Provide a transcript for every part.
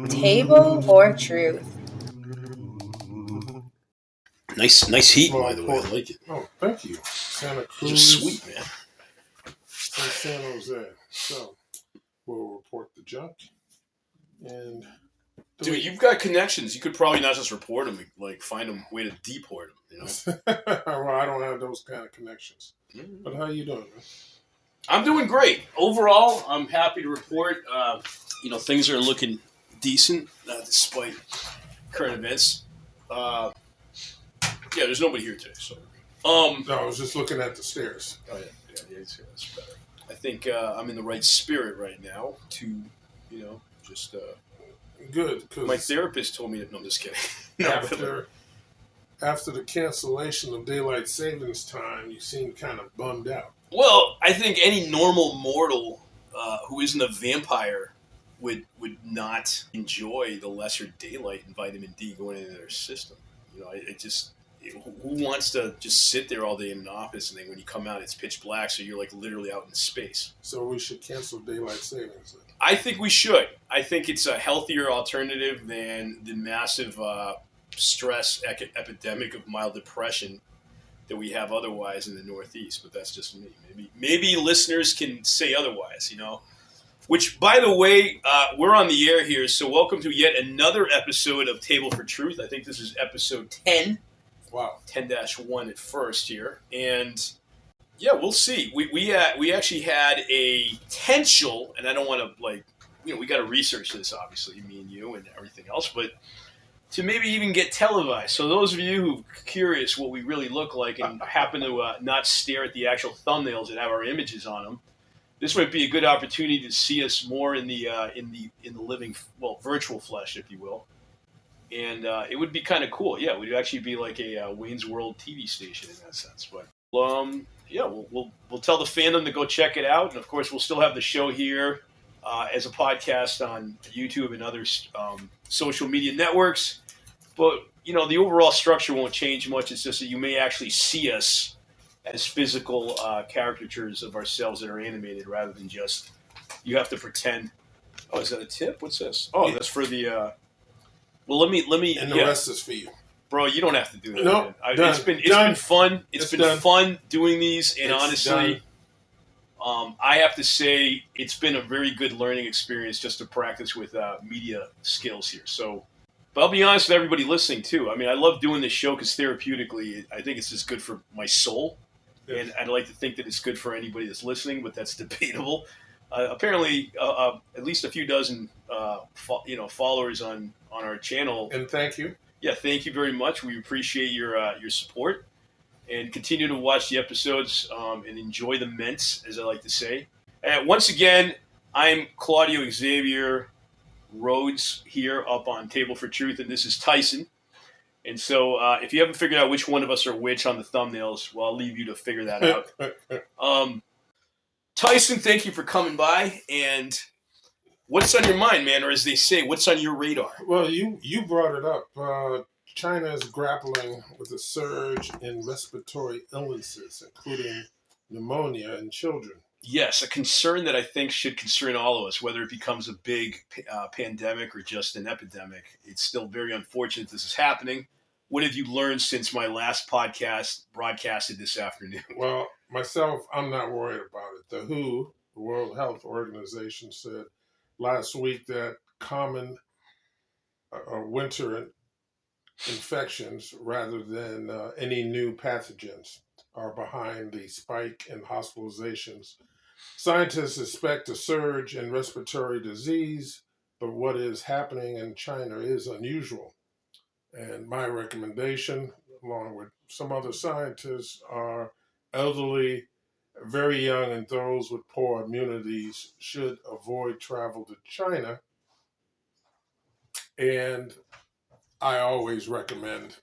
Table for truth. Nice heat, by the way. I like it. Oh, thank you. Santa Cruz. Those are sweet, man. And San Jose. So, we'll report the junk. And dude, you've got connections. You could probably not just report them, like find a way to deport them. You know? Well, I don't have those kind of connections. Mm-hmm. But how you doing, man? I'm doing great. Overall, I'm happy to report. Things are looking decent despite current events. There's nobody here today, so. No, I was just looking at the stairs. Oh yeah, that's better. I think I'm in the right spirit right now to, just. Good, because my therapist told me that. No, I'm just kidding. After the cancellation of daylight savings time, you seem kind of bummed out. Well, I think any normal mortal who isn't a vampire would not enjoy the lesser daylight and vitamin D going into their system. Who wants to just sit there all day in an office and then when you come out it's pitch black, so you're like literally out in space. So we should cancel daylight savings then. I think we should. I think it's a healthier alternative than the massive stress epidemic of mild depression that we have otherwise in the Northeast. But that's just me. Maybe listeners can say otherwise, Which, by the way, we're on the air here, so welcome to yet another episode of Table for Truth. I think this is episode 10. Wow. 10-1 at first here. And, yeah, we'll see. We actually had a potential, and I don't want to, we got to research this, obviously, me and you and everything else, but to maybe even get televised. So those of you who are curious what we really look like and happen to not stare at the actual thumbnails and have our images on them, this might be a good opportunity to see us more in the living, virtual flesh, if you will. And it would be kind of cool. Yeah, we'd actually be like a Wayne's World TV station in that sense. But we'll tell the fandom to go check it out, and of course we'll still have the show here as a podcast on YouTube and other social media networks. But the overall structure won't change much. It's just that you may actually see us as physical caricatures of ourselves that are animated, rather than just you have to pretend. Oh, is that a tip? What's this? Oh, that's for the. Well, let me. And the rest is for you, bro. You don't have to do that. No, it's been fun. It's been fun doing these, and honestly, I have to say it's been a very good learning experience just to practice with media skills here. So, but I'll be honest with everybody listening too. I mean, I love doing this show because therapeutically, I think it's just good for my soul. Yes. And I'd like to think that it's good for anybody that's listening, but that's debatable. Apparently, at least a few dozen, followers on our channel. And thank you. Yeah, thank you very much. We appreciate your support, and continue to watch the episodes and enjoy the mints, as I like to say. And once again, I'm Claudio Xavier Rhodes here up on Table for Truth, and this is Tyson. And so if you haven't figured out which one of us are which on the thumbnails, well, I'll leave you to figure that out. Tyson, thank you for coming by. And what's on your mind, man? Or as they say, what's on your radar? Well, you brought it up. China is grappling with a surge in respiratory illnesses, including pneumonia in children. Yes, a concern that I think should concern all of us, whether it becomes a big pandemic or just an epidemic. It's still very unfortunate this is happening. What have you learned since my last podcast broadcasted this afternoon? Well, myself, I'm not worried about it. The WHO, the World Health Organization, said last week that common winter infections rather than any new pathogens are behind the spike in hospitalizations. Scientists expect a surge in respiratory disease, but what is happening in China is unusual. And my recommendation, along with some other scientists, are elderly, very young, and those with poor immunities should avoid travel to China. And I always recommend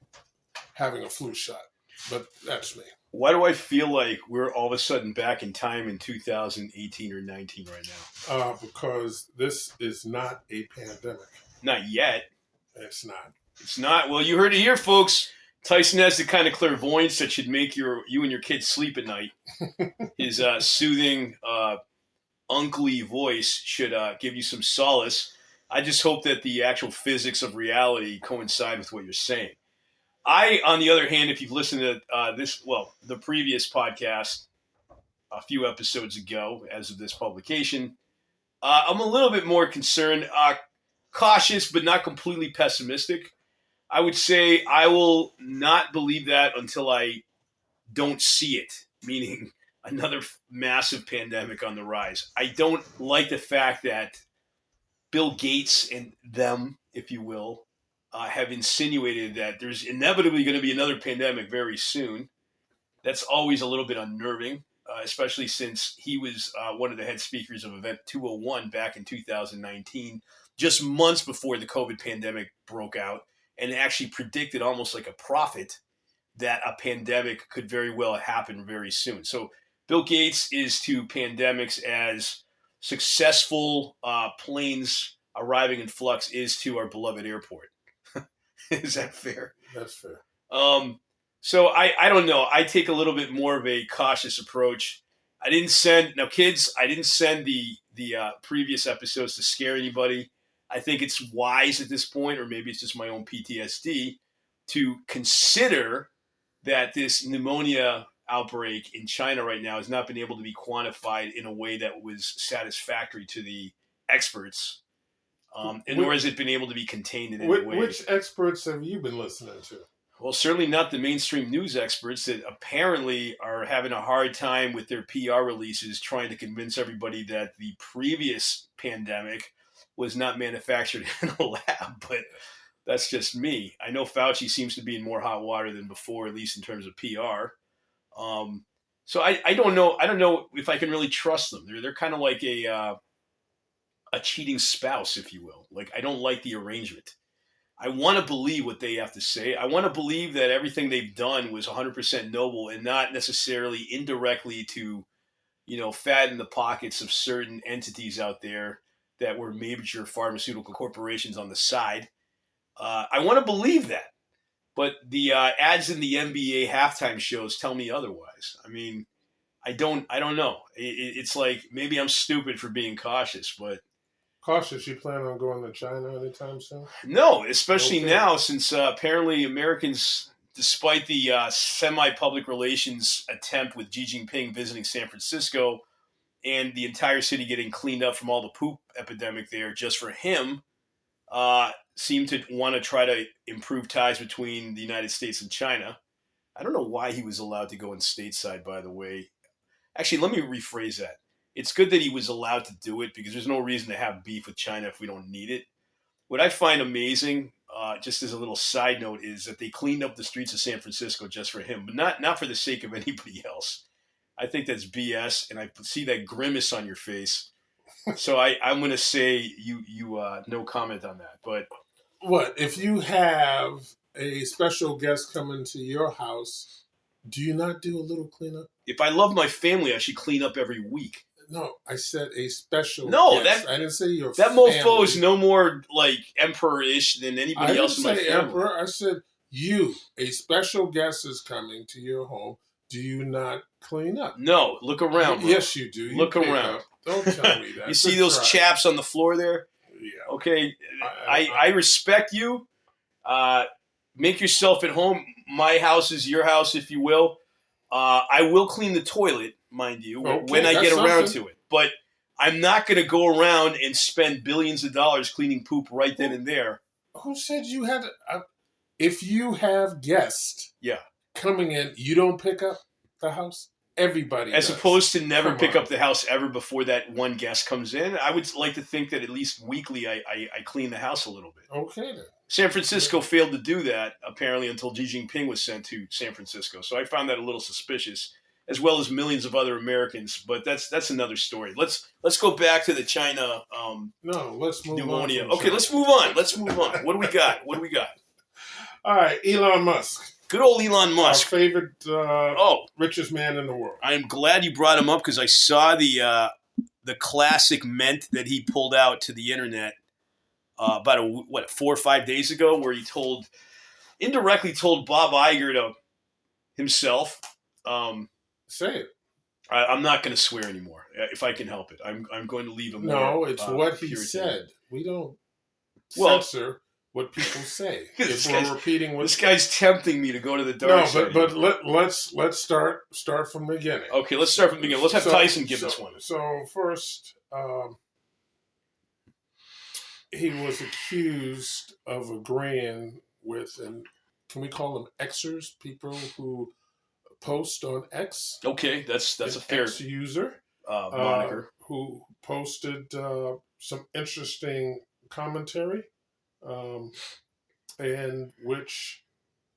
having a flu shot, but that's me. Why do I feel like we're all of a sudden back in time in 2018 or 19 right now? Because this is not a pandemic. Not yet. It's not. It's not. Well, you heard it here, folks. Tyson has the kind of clairvoyance that should make you and your kids sleep at night. His soothing, uncly voice should give you some solace. I just hope that the actual physics of reality coincide with what you're saying. On the other hand, if you've listened to the previous podcast a few episodes ago, as of this publication, I'm a little bit more concerned, cautious, but not completely pessimistic. I would say I will not believe that until I don't see it, meaning another massive pandemic on the rise. I don't like the fact that Bill Gates and them, if you will, have insinuated that there's inevitably going to be another pandemic very soon. That's always a little bit unnerving, especially since he was one of the head speakers of Event 201 back in 2019, just months before the COVID pandemic broke out, and actually predicted almost like a prophet that a pandemic could very well happen very soon. So Bill Gates is to pandemics as successful planes arriving in flux is to our beloved airport. Is that fair? That's fair. So I don't know. I take a little bit more of a cautious approach. I didn't send the previous episodes to scare anybody. I think it's wise at this point, or maybe it's just my own PTSD, to consider that this pneumonia outbreak in China right now has not been able to be quantified in a way that was satisfactory to the experts, nor has it been able to be contained in any way. Which experts have you been listening to? Well, certainly not the mainstream news experts that apparently are having a hard time with their PR releases trying to convince everybody that the previous pandemic was not manufactured in a lab, but that's just me. I know Fauci seems to be in more hot water than before, at least in terms of PR. So I don't know. I don't know if I can really trust them. They're kind of like a cheating spouse, if you will. Like, I don't like the arrangement. I want to believe what they have to say. I want to believe that everything they've done was 100% noble and not necessarily indirectly to, fatten the pockets of certain entities out there that were major pharmaceutical corporations on the side. I want to believe that. But the ads in the NBA halftime shows tell me otherwise. I mean, I don't know. It's like maybe I'm stupid for being cautious, but Cautious, you plan on going to China anytime soon? no, especially now since apparently Americans, despite the semi-public relations attempt with Xi Jinping visiting San Francisco and the entire city getting cleaned up from all the poop epidemic there just for him, seem to want to try to improve ties between the United States and China. I don't know why he was allowed to go in stateside, by the way. Actually, let me rephrase that. It's good that he was allowed to do it because there's no reason to have beef with China if we don't need it. What I find amazing, just as a little side note, is that they cleaned up the streets of San Francisco just for him, but not for the sake of anybody else. I think that's BS, and I see that grimace on your face. So I'm going to say you no comment on that. But what if you have a special guest coming to your house? Do you not do a little cleanup? If I love my family, I should clean up every week. No, I said a special guest. I didn't say your that family. mofo is no more like emperor-ish than anybody else in my family. I didn't say emperor. I said you. A special guest is coming to your home. Do you not clean up? No, look around. Bro. Yes, you do. Look around. Up. Don't tell me that. You see those chaps on the floor there? Yeah. Okay, I respect you. Make yourself at home. My house is your house, if you will. I will clean the toilet, mind you, when I get around to it. But I'm not going to go around and spend billions of dollars cleaning poop right then and there. Who said you had to? If you have guests coming in, you don't pick up the house? Everybody As does. opposed to never pick up the house ever before that one guest comes in. I would like to think that at least weekly I clean the house a little bit. Okay, then. San Francisco failed to do that, apparently, until Xi Jinping was sent to San Francisco. So I found that a little suspicious, as well as millions of other Americans. But that's another story. Let's go back to the China let's move pneumonia. on. Okay, let's move on. What do we got? All right, Elon Musk. Good old Elon Musk. Our favorite richest man in the world. I'm glad you brought him up because I saw the classic ment that he pulled out to the internet about 4 or 5 days ago, where he indirectly told Bob Iger to himself. Say it. I'm not going to swear anymore if I can help it. I'm going to leave a more No, it's what he Puritan. said. We don't Well, censor what people say. this If we're repeating what this guy's tempting me to go to the dark side. but let's start from the beginning. Okay, let's start from the beginning. Let's have Tyson give this one. So first, he was accused of agreeing with, and can we call them Xers, people who post on X? Okay, that's a fair X user moniker. who posted some interesting commentary, and which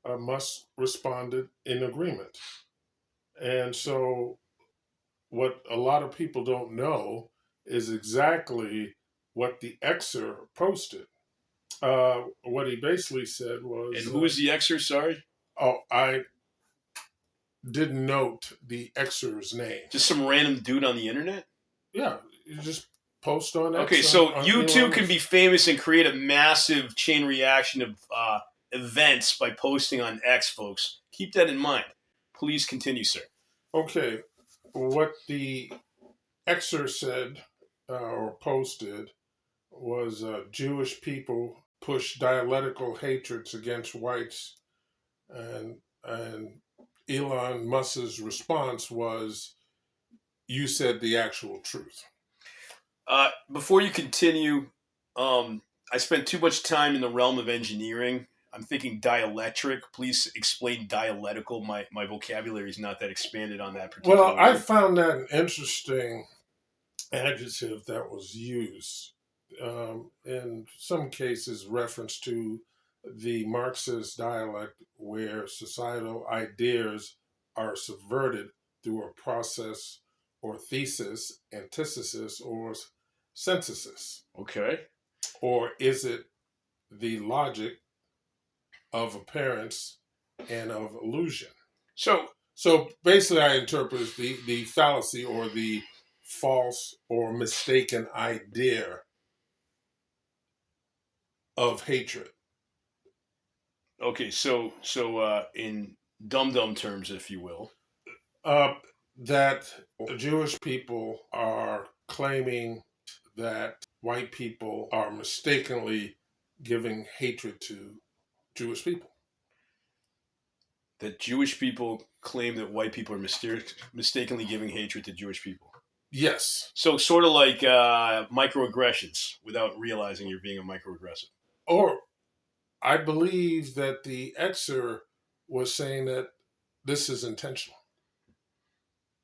Musk responded in agreement. And so, what a lot of people don't know is exactly what the Xer posted. What he basically said was, and who was the Xer? Sorry. Oh, I didn't note the Xer's name. Just some random dude on the internet? Yeah, you just post on X. Okay, so on you two Elon can be famous and create a massive chain reaction of events by posting on X, folks. Keep that in mind. Please continue, sir. Okay, what the Xer said or posted was Jewish people push dialectical hatreds against whites, and Elon Musk's response was, "You said the actual truth." Before you continue, I spent too much time in the realm of engineering. I'm thinking dielectric. Please explain dialectical. My vocabulary is not that expanded on that particular Well, I word. found that an interesting adjective that was used. In some cases, reference to the Marxist dialect where societal ideas are subverted through a process or thesis, antithesis, or synthesis. Okay. Or is it the logic of appearance and of illusion? So basically, I interpret as the fallacy or the false or mistaken idea of hatred. Okay, so in dum-dum terms, if you will. That Jewish people are claiming that white people are mistakenly giving hatred to Jewish people. That Jewish people claim that white people are mistakenly giving hatred to Jewish people. Yes. So sort of like microaggressions without realizing you're being a microaggressive. Or I believe that the Xer was saying that this is intentional.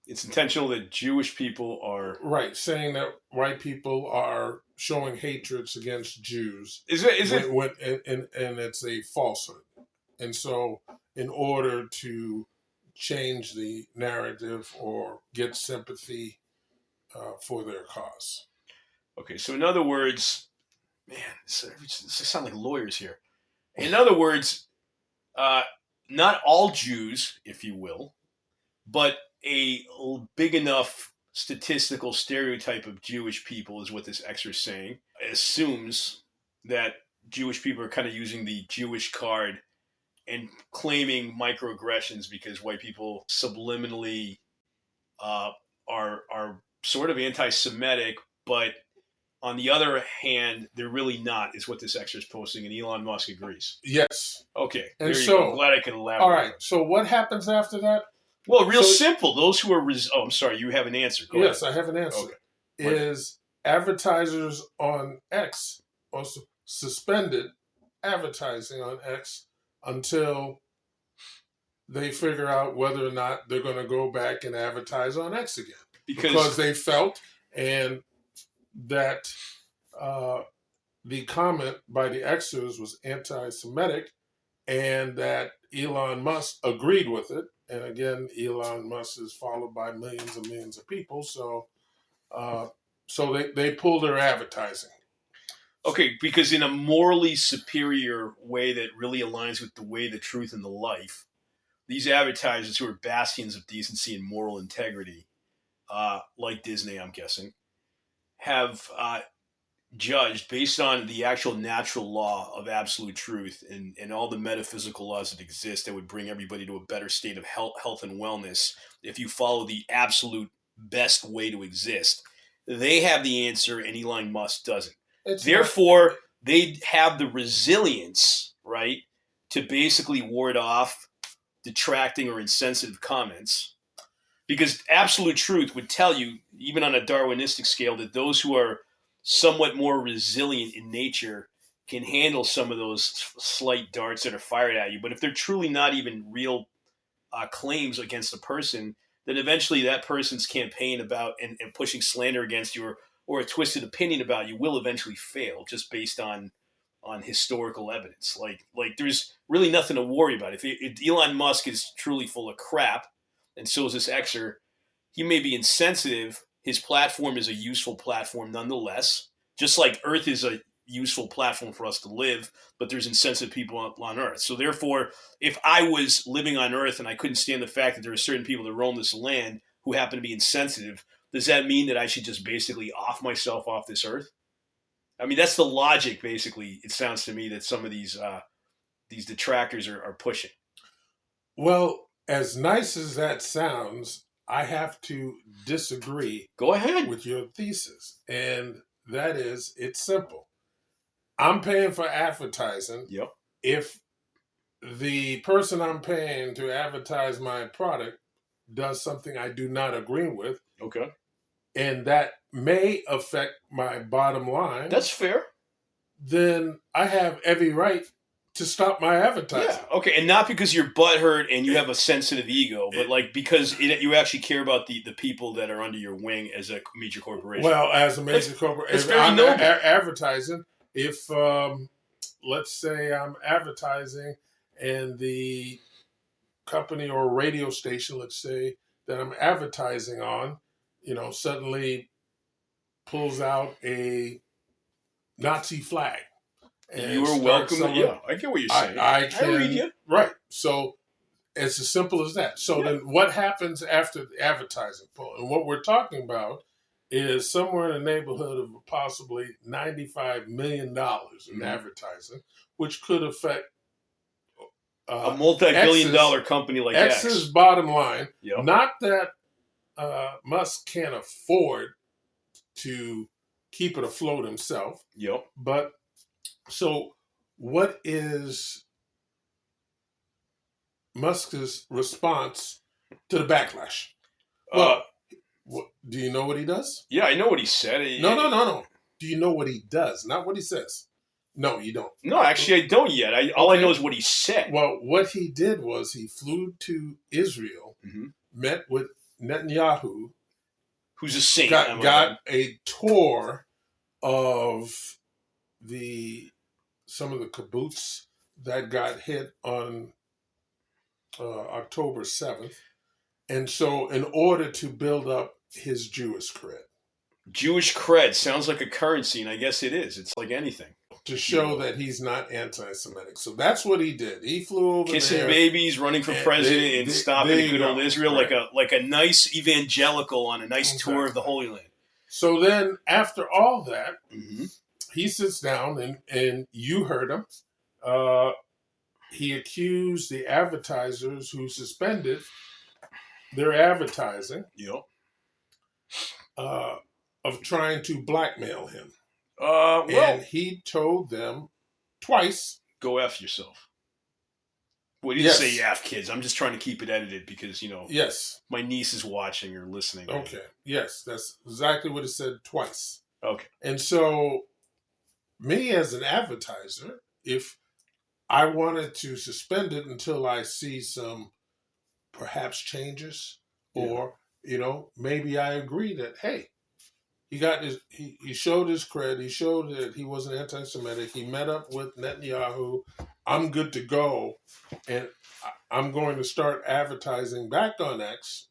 It's intentional that Jewish people are... Right, saying that white people are showing hatreds against Jews. Is it? And it's a falsehood. And so in order to change the narrative or get sympathy for their cause. Okay, so in other words, man, this sound like lawyers here. In other words, not all Jews, if you will, but a big enough statistical stereotype of Jewish people is what this Xer is saying. It assumes that Jewish people are kind of using the Jewish card and claiming microaggressions because white people subliminally are sort of anti-Semitic, but on the other hand, they're really not, is what this Xer is posting, and Elon Musk agrees. Yes. Okay, and there you so, go. I'm glad I can elaborate. All right, so what happens after that? Well, real simple. Those who are... oh, I'm sorry, you have an answer. Go yes, ahead. I have an answer. Okay. Is advertisers on X also suspended advertising on X until they figure out whether or not they're going to go back and advertise on X again. Because they felt and that the comment by the Xers was anti-Semitic and that Elon Musk agreed with it. And again, Elon Musk is followed by millions and millions of people. So they pulled their advertising. Okay, because in a morally superior way that really aligns with the way, the truth, and the life, these advertisers who are bastions of decency and moral integrity, like Disney, I'm guessing, have judged based on the actual natural law of absolute truth and all the metaphysical laws that exist that would bring everybody to a better state of health and wellness if you follow the absolute best way to exist. They have the answer, and Elon Musk doesn't. It's Therefore, they have the resilience, right, to basically ward off detracting or insensitive comments. Because absolute truth would tell you, even on a Darwinistic scale, that those who are somewhat more resilient in nature can handle some of those slight darts that are fired at you. But if they're truly not even real claims against a person, then eventually that person's campaign about and pushing slander against you or a twisted opinion about you will eventually fail just based on historical evidence. Like there's really nothing to worry about. If Elon Musk is truly full of crap, and so is this Xer, he may be insensitive. His platform is a useful platform nonetheless. Just like Earth is a useful platform for us to live, but there's insensitive people on Earth. So therefore, if I was living on Earth and I couldn't stand the fact that there are certain people that roam this land who happen to be insensitive, does that mean that I should just basically off myself off this Earth? I mean, that's the logic, basically, it sounds to me, that some of these detractors are pushing. Well, as nice as that sounds, I have to disagree. Go ahead with your thesis, and that is, it's simple. I'm paying for advertising. Yep. If the person I'm paying to advertise my product does something I do not agree with, okay, and that may affect my bottom line, that's fair. Then I have every right to stop my advertising. Yeah, okay, and not because you're butthurt and you have a sensitive ego, but like because you actually care about the people that are under your wing as a major corporation. Well, as a major corporation, it's very noble. Advertising, if let's say I'm advertising and the company or radio station, let's say, that I'm advertising on, suddenly pulls out a Nazi flag. And you are welcome. Yeah, I get what you're saying. I read you. Right. So it's as simple as that. So then what happens after the advertising pull? And what we're talking about is somewhere in the neighborhood of possibly $95 million in advertising, which could affect a multi-billion-dollar company like X's bottom line. Yep. Not that Musk can't afford to keep it afloat himself. Yep. But so what is Musk's response to the backlash? Well, do you know what he does? Yeah, I know what he said. No. Do you know what he does? Not what he says. No, you don't. No, actually, I don't yet. All I know is what he said. Well, what he did was he flew to Israel, met with Netanyahu, who's a saint, got a tour of some of the kibbutz that got hit on October 7th. And so in order to build up his Jewish cred. Jewish cred sounds like a currency, and I guess it is. It's like anything. To show that he's not anti-Semitic. So that's what he did. He flew over kissing there, babies, running for president, and stopping good old Israel, right. like a nice evangelical on a nice tour of the Holy Land. So then after all that, he sits down, and you heard him. He accused the advertisers who suspended their advertising of trying to blackmail him. And he told them twice, "Go F yourself." Well, he didn't say F, kids. I'm just trying to keep it edited because, my niece is watching or listening. Okay. Yes, that's exactly what it said twice. Okay. And so me as an advertiser, if I wanted to suspend it until I see some perhaps changes or, maybe I agree that, hey, he showed his cred. He showed that he wasn't anti-Semitic. He met up with Netanyahu. I'm good to go. And I'm going to start advertising back on X.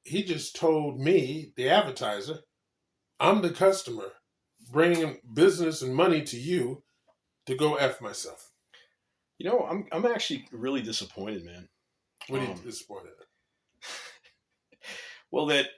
He just told me, the advertiser, I'm the customer, bringing business and money to you to go F myself. I'm actually really disappointed, man. What are you disappointed at? Well, let's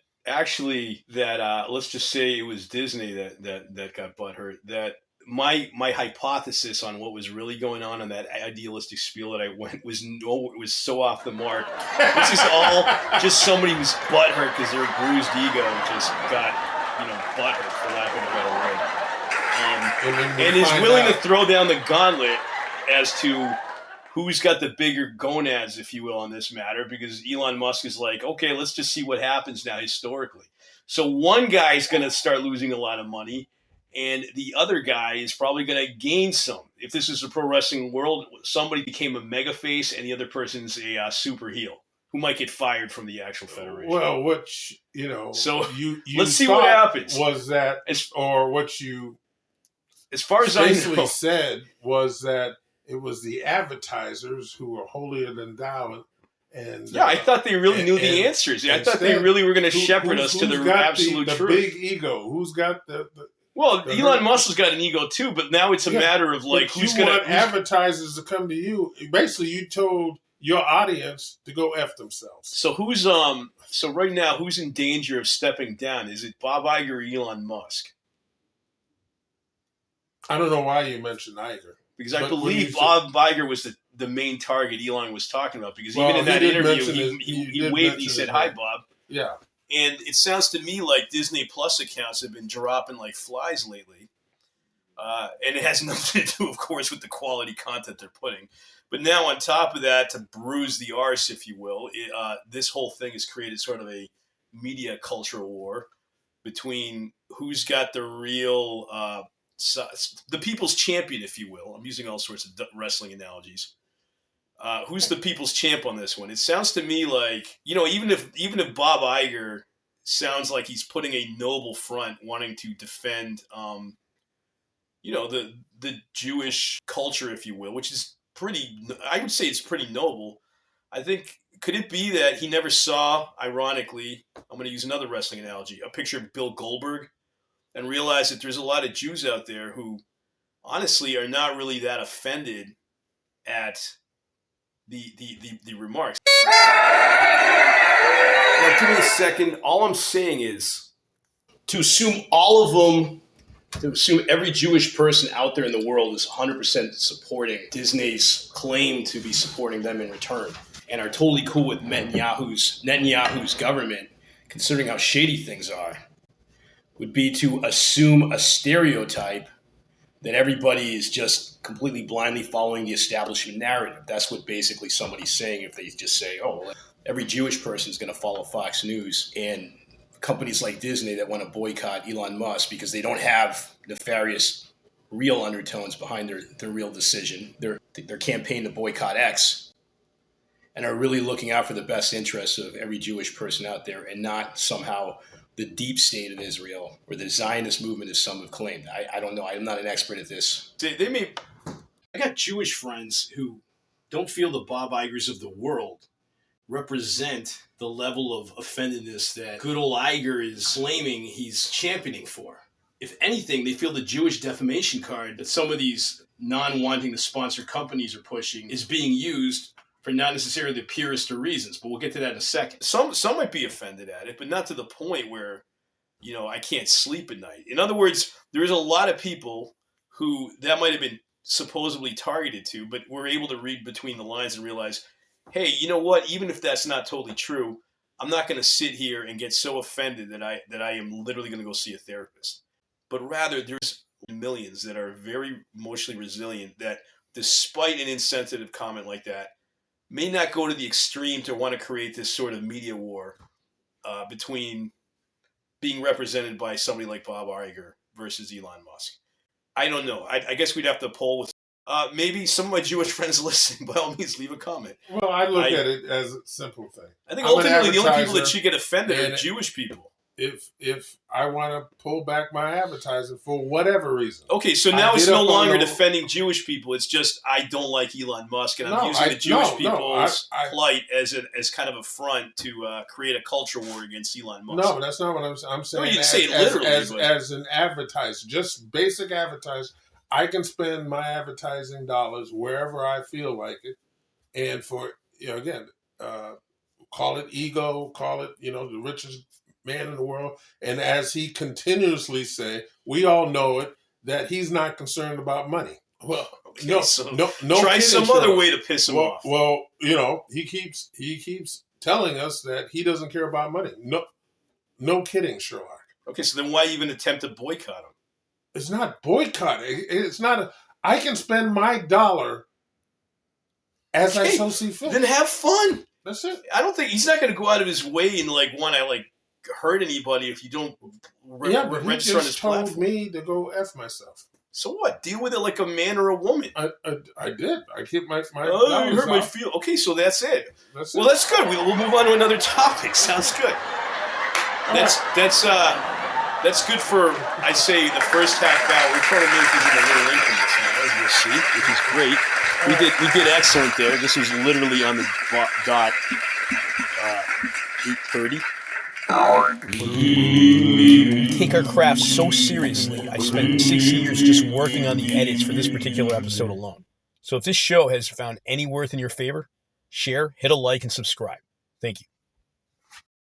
just say it was Disney that got butthurt. That my hypothesis on what was really going on in that idealistic spiel that I went was it was so off the mark. This is all just somebody who's butthurt because their bruised ego just got butthurt, for lack of a better word, and is willing to throw down the gauntlet as to who's got the bigger gonads, if you will, on this matter, because Elon Musk is like, okay, let's just see what happens now historically. So one guy's going to start losing a lot of money, and the other guy is probably going to gain some. If this is a pro wrestling world, somebody became a mega face, and the other person's a super heel who might get fired from the actual federation. Well, so you let's see what happens. Was that, or what you, as far as I know, said was that it was the advertisers who were holier than thou. And I thought they really knew the answers. I thought they really were going to shepherd us to the absolute truth. The big ego. Who's got the well, Elon Musk has got an ego too, but now it's a matter of like who's going to advertisers to come to you. Basically, you told your audience to go F themselves. So who's so right now who's in danger of stepping down? Is it Bob Iger or Elon Musk? I don't know why you mentioned Iger. Because I believe Bob Iger was the main target Elon was talking about. Because even in that interview, he waved and he said, "Hi, Bob." Yeah. And it sounds to me like Disney Plus accounts have been dropping like flies lately. And it has nothing to do, of course, with the quality content they're putting. But now on top of that, to bruise the arse, if you will, this whole thing has created sort of a media cultural war between who's got the real the people's champion, if you will. I'm using all sorts of wrestling analogies. Who's the people's champ on this one? It sounds to me like, even if Bob Iger sounds like he's putting a noble front, wanting to defend, the Jewish culture, if you will, which is I would say it's pretty noble. I think, could it be that he never saw, ironically, I'm going to use another wrestling analogy, a picture of Bill Goldberg, and realize that there's a lot of Jews out there who honestly are not really that offended at the remarks. Now, give me a second. All I'm saying is to assume every Jewish person out there in the world is 100% supporting Disney's claim to be supporting them in return and are totally cool with Netanyahu's government, considering how shady things are, would be to assume a stereotype that everybody is just completely blindly following the establishment narrative. That's what basically somebody's saying if they just say, oh, well, every Jewish person is going to follow Fox News, and companies like Disney that want to boycott Elon Musk because they don't have nefarious real undertones behind their real decision, their campaign to boycott X, and are really looking out for the best interests of every Jewish person out there and not somehow the deep state of Israel or the Zionist movement, as some have claimed. I don't know. I'm not an expert at this. I got Jewish friends who don't feel the Bob Igers of the world represent the level of offendedness that good old Iger is claiming he's championing for. If anything, they feel the Jewish defamation card that some of these non-wanting to sponsor companies are pushing is being used for not necessarily the purest of reasons, but we'll get to that in a second. Some might be offended at it, but not to the point where, I can't sleep at night. In other words, there's a lot of people who that might have been supposedly targeted to, but we're able to read between the lines and realize, hey, you know what? Even if that's not totally true, I'm not going to sit here and get so offended that I am literally going to go see a therapist. But rather, there's millions that are very emotionally resilient that, despite an insensitive comment like that, may not go to the extreme to want to create this sort of media war between being represented by somebody like Bob Iger versus Elon Musk. I don't know. I guess we'd have to poll with maybe some of my Jewish friends listening. By all means, leave a comment. Well, I look at it as a simple thing. I think ultimately the only people that should get offended are Jewish people. If I want to pull back my advertising for whatever reason. Okay, so now it's no longer defending Jewish people. It's just I don't like Elon Musk, and I'm using the Jewish people's plight as kind of a front to create a culture war against Elon Musk. No, that's not what I'm saying. No, you didn't say it literally. As an advertiser, just basic advertiser, I can spend my advertising dollars wherever I feel like it, and for call it ego, call it the richest man in the world, and as he continuously say, we all know it, that he's not concerned about money. Well, Okay, no, so no, try kidding, some Sherlock. other way to piss him off. Well, he keeps telling us that he doesn't care about money. No kidding, Sherlock. Okay, so then why even attempt to boycott him? It's not boycotting. It's not. I can spend my dollar as I so see fit. Then have fun. That's it. I don't think he's not going to go out of his way and want to hurt anybody if you don't But register on he his just told platform. me to go F myself. So what? Deal with it like a man or a woman. I did. I keep my Oh, you dollars hurt my out. feelings. Okay, so that's it. That's Well, it. that's good. We'll move on to another topic. Sounds good. That's good for, I say, the first half hour. We're trying to make these in a little increments now, as you'll see, which is great. We did excellent there. This was literally on the dot 8:30. We take our craft so seriously. I spent 6 years just working on the edits for this particular episode alone. So if this show has found any worth in your favor, share, hit a like, and subscribe. Thank you.